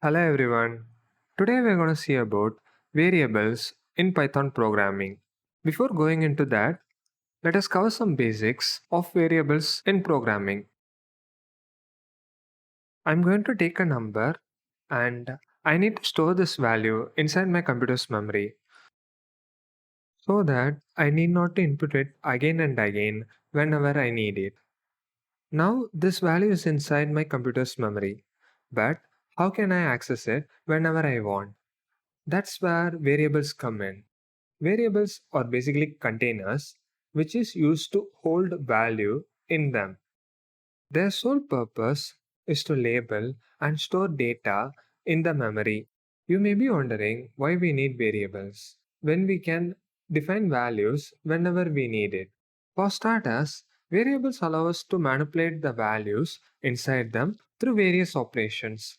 Hello everyone. Today we're going to see about variables in Python programming. Before going into that, let us cover some basics of variables in programming. I'm going to take a number and I need to store this value inside my computer's memory so that I need not to input it again and again whenever I need it. Now this value is inside my computer's memory, but how can I access it whenever I want? That's where variables come in. Variables are basically containers which is used to hold value in them. Their sole purpose is to label and store data in the memory. You may be wondering why we need variables when we can define values whenever we need it. For starters, variables allow us to manipulate the values inside them through various operations.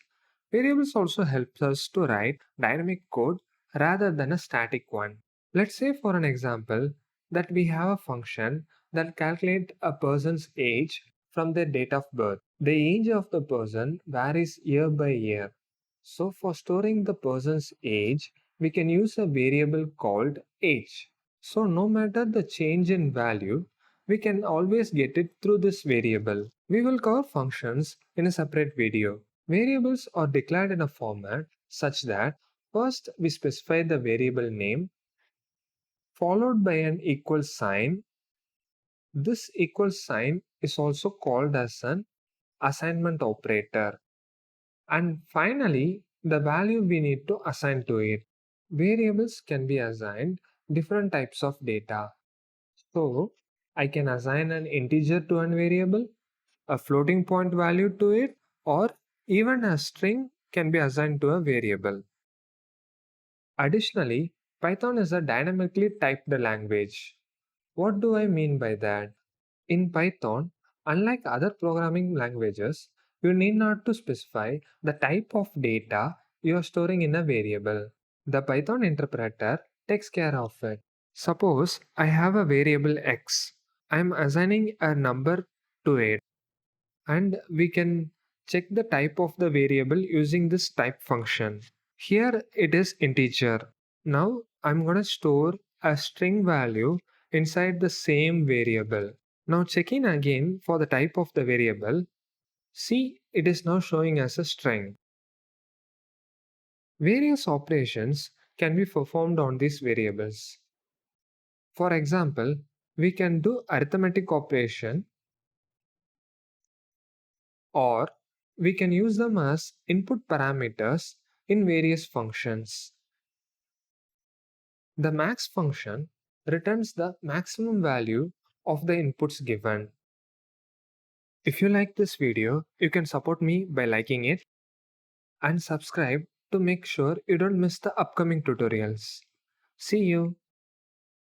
Variables also help us to write dynamic code rather than a static one. Let's say, for an example, that we have a function that calculates a person's age from their date of birth. The age of the person varies year by year. So, for storing the person's age, we can use a variable called age. So, no matter the change in value, we can always get it through this variable. We will cover functions in a separate video. Variables are declared in a format such that first we specify the variable name followed by an equal sign. This equal sign is also called as an assignment operator. And finally, the value we need to assign to it. Variables can be assigned different types of data. So, I can assign an integer to a variable, a floating point value to it, or even a string can be assigned to a variable. Additionally, Python is a dynamically typed language. What do I mean by that? In Python, unlike other programming languages, you need not to specify the type of data you are storing in a variable. The Python interpreter takes care of it. Suppose I have a variable x. I am assigning a number to it, and we can check the type of the variable using this type function. Here it is integer. Now I'm going to store a string value inside the same variable. Now check in again for the type of the variable. See, it is now showing as a string. Various operations can be performed on these variables. For example, we can do arithmetic operation, or we can use them as input parameters in various functions. The max function returns the maximum value of the inputs given. If you like this video, you can support me by liking it and subscribe to make sure you don't miss the upcoming tutorials. See you.